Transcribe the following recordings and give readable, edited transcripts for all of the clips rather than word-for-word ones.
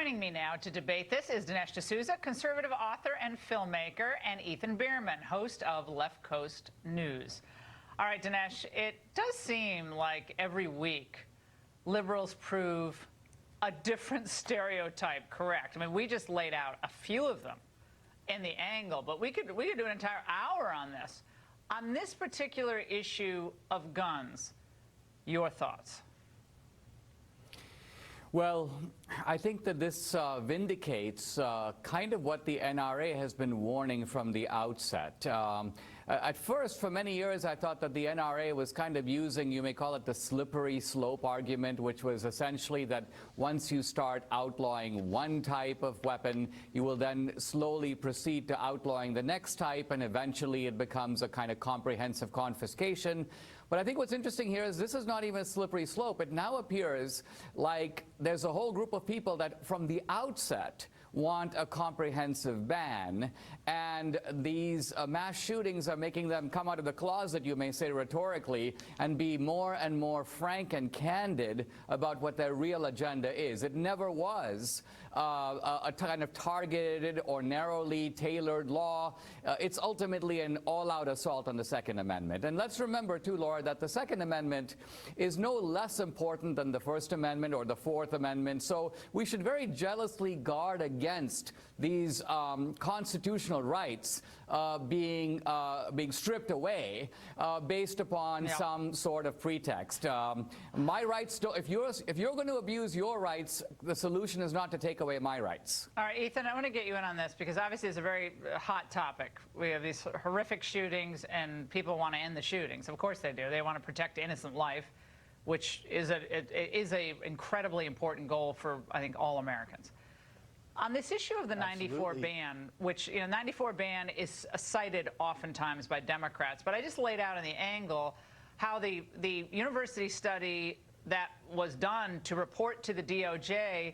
Joining me now to debate this is Dinesh D'Souza, conservative author and filmmaker, and Ethan Bierman, host of Left Coast News. All right, Dinesh, it does seem like every week liberals prove a different stereotype correct. I mean, we just laid out a few of them in the angle, but we could do an entire hour on this. On this particular issue of guns, your thoughts? Well, I think that this vindicates kind of what the NRA has been warning from the outset. At first, for many years, I thought that the NRA was kind of using, you may call it the slippery slope argument, which was essentially that once you start outlawing one type of weapon, you will then slowly proceed to outlawing the next type, and eventually it becomes a kind of comprehensive confiscation. But I think what's interesting here is this is not even a slippery slope. It now appears like there's a whole group of people that from the outset want a comprehensive ban, and these mass shootings are making them come out of the closet, you may say rhetorically, and be more and more frank and candid about what their real agenda is. It never was a kind of targeted or narrowly tailored law. It's ultimately an all-out assault on the Second Amendment. And let's remember, too, Laura, that the Second Amendment is no less important than the First Amendment or the Fourth Amendment. So we should very jealously guard against these constitutional rights being stripped away based upon some sort of pretext. My rights, if you're going to abuse your rights, the solution is not to take away my rights. All right, Ethan, I want to get you in on this because obviously it's a very hot topic. We have these horrific shootings, and people want to end the shootings. Of course they do. They want to protect innocent life, which is a incredibly important goal for, I think, all Americans. On this issue of the 94 ban, which, 94 ban is cited oftentimes by Democrats, but I just laid out in the angle how the university study that was done to report to the DOJ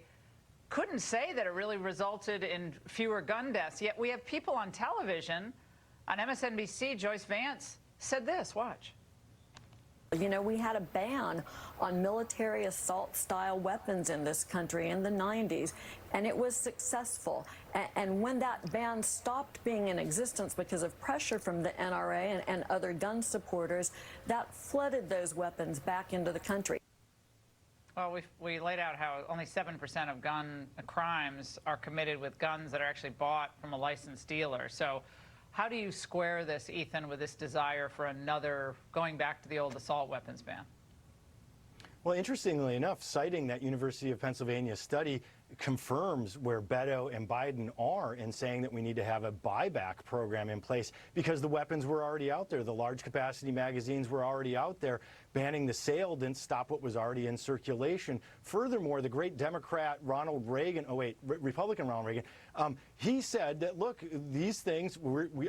couldn't say that it really resulted in fewer gun deaths. Yet we have people on television, on MSNBC, Joyce Vance said this, watch. You know, we had a ban on military assault-style weapons in this country in the 90s, and it was successful. And when that ban stopped being in existence because of pressure from the NRA and other gun supporters, that flooded those weapons back into the country. Well, we laid out how only 7% of gun crimes are committed with guns that are actually bought from a licensed dealer. So how do you square this, Ethan, with this desire for another, going back to the old assault weapons ban? Well, interestingly enough, citing that University of Pennsylvania study confirms where Beto and Biden are in saying that we need to have a buyback program in place because the weapons were already out there. The large capacity magazines were already out there. Banning the sale didn't stop what was already in circulation. Furthermore, the great Democrat Ronald Reagan, Republican Ronald Reagan, he said that, look, these things,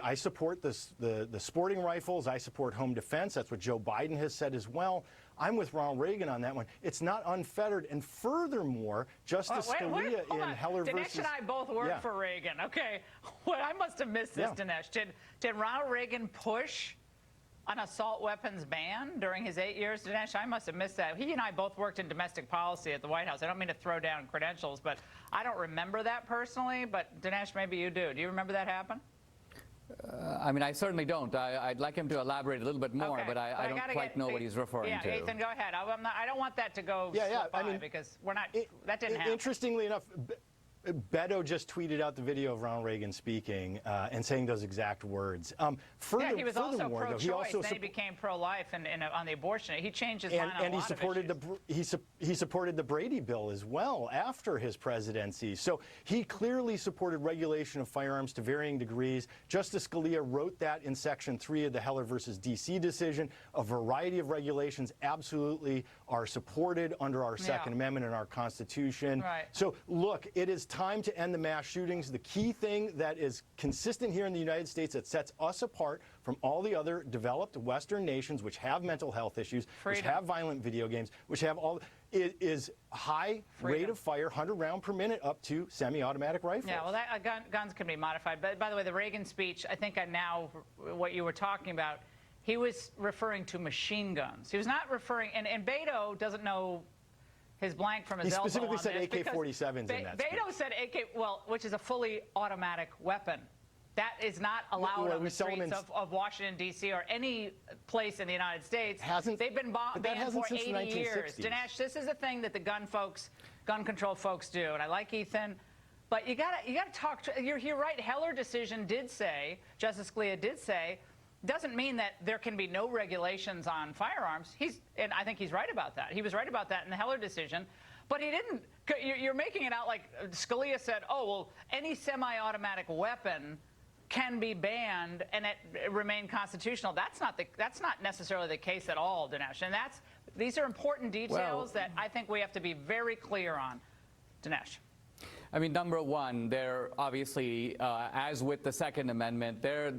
I support the sporting rifles. I support home defense. That's what Joe Biden has said as well. I'm with Ronald Reagan on that one. It's not unfettered. And furthermore, Justice Scalia in Heller versus... Dinesh and I both worked for Reagan. Okay. Well, I must have missed this, Dinesh. Did Ronald Reagan push an assault weapons ban during his 8 years? Dinesh, I must have missed that. He and I both worked in domestic policy at the White House. I don't mean to throw down credentials, but I don't remember that personally. But Dinesh, maybe you do. Do you remember that happen? I mean, I certainly don't. I'd like him to elaborate a little bit more, but I don't quite know what he's referring to. Ethan, go ahead. I don't want that to go by because we're not. That didn't happen. Interestingly enough, Beto just tweeted out the video of Ronald Reagan speaking and saying those exact words. He was also pro-choice. Then he became pro-life on the abortion. He changed his mind on a lot of issues. He supported the Brady bill as well after his presidency. So he clearly supported regulation of firearms to varying degrees. Justice Scalia wrote that in Section 3 of the Heller versus D.C. decision. A variety of regulations absolutely are supported under our Second Amendment and our Constitution. Right. So look, it is time to end the mass shootings. The key thing that is consistent here in the United States that sets us apart from all the other developed Western nations which have mental health issues, which have violent video games, which have all, is high rate of fire, 100 round per minute up to semi-automatic rifles. Yeah, well, guns can be modified. But by the way, the Reagan speech, I think what you were talking about, he was referring to machine guns. He was not referring, and Beto doesn't know his blank from his He elbow specifically on said this because AK-47s in that speech. Beto said which is a fully automatic weapon. That is not allowed on the streets of Washington, D.C. or any place in the United States. They've been banned for 80 years. Dinesh, this is a thing that the gun control folks do, and I like Ethan. But you gotta talk. You're right. Heller decision did say, Justice Scalia did say, doesn't mean that there can be no regulations on firearms. And I think he's right about that. He was right about that in the Heller decision. But he didn't. You're making it out like Scalia said, oh, well, any semi-automatic weapon can be banned and it remain constitutional. That's not necessarily the case at all, Dinesh. And these are important details that I think we have to be very clear on. Dinesh. I mean, number one, there obviously, as with the Second Amendment, there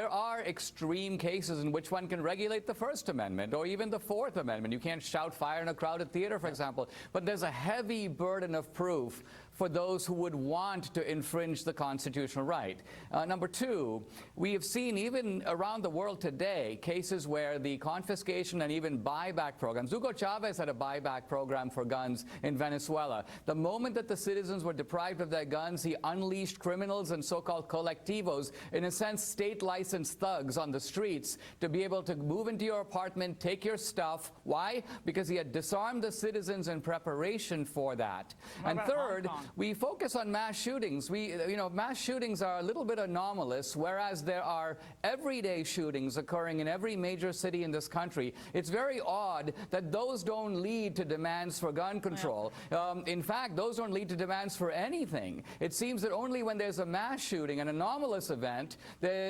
are extreme cases in which one can regulate the First Amendment or even the Fourth Amendment. You can't shout fire in a crowded theater, for example. But there's a heavy burden of proof for those who would want to infringe the constitutional right. Number two, we have seen even around the world today cases where the confiscation and even buyback programs. Hugo Chavez had a buyback program for guns in Venezuela. The moment that the citizens were deprived of their guns, he unleashed criminals and so-called colectivos, in a sense state-licensed thugs on the streets, to be able to move into your apartment, take your stuff. Why? Because he had disarmed the citizens in preparation for that. And third, we focus on mass shootings. Mass shootings are a little bit anomalous, whereas there are everyday shootings occurring in every major city in this country. It's very odd that those don't lead to demands for gun control. In fact, those don't lead to demands for anything. It seems that only when there's a mass shooting, an anomalous event,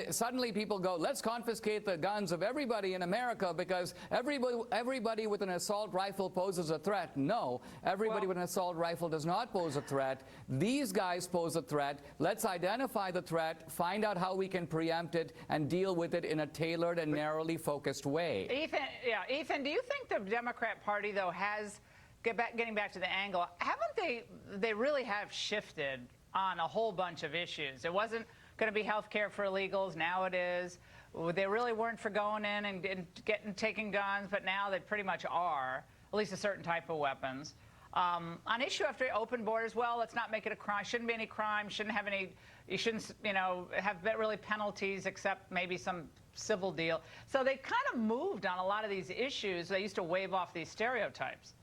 suddenly people go, let's confiscate the guns of everybody in America because everybody with an assault rifle poses a threat. No, everybody with an assault rifle does not pose a threat. These guys pose a threat. Let's identify the threat, find out how we can preempt it, and deal with it in a tailored and narrowly focused way. Ethan, do you think the Democrat Party, though, has, getting back to the angle, haven't they really have shifted on a whole bunch of issues? It wasn't going to be health care for illegals. Now it is. They really weren't for going in and taking guns, but now they pretty much are, at least a certain type of weapons. On issue after open borders, well, let's not make it a crime. Shouldn't be any crime. Shouldn't have any. You shouldn't, have really penalties except maybe some civil deal. So they kind of moved on a lot of these issues. They used to wave off these stereotypes.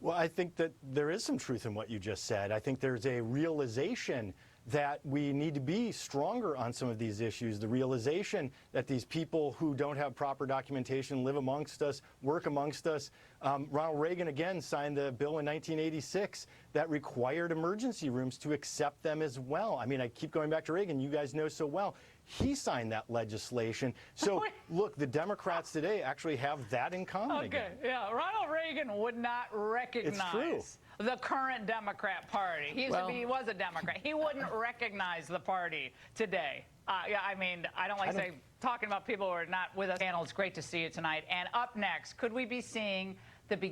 Well, I think that there is some truth in what you just said. I think there's a realization that we need to be stronger on some of these issues. The realization that these people who don't have proper documentation live amongst us, work amongst us. Ronald Reagan, again, signed the bill in 1986 that required emergency rooms to accept them as well. I mean, I keep going back to Reagan. You guys know so well. He signed that legislation. So, look, the Democrats today actually have that in common again. Yeah, Ronald Reagan would not recognize the current Democrat Party. He was a Democrat. He wouldn't recognize the party today. I mean, I don't like talking about people who are not with us. Panel, it's great to see you tonight. And up next, could we be seeing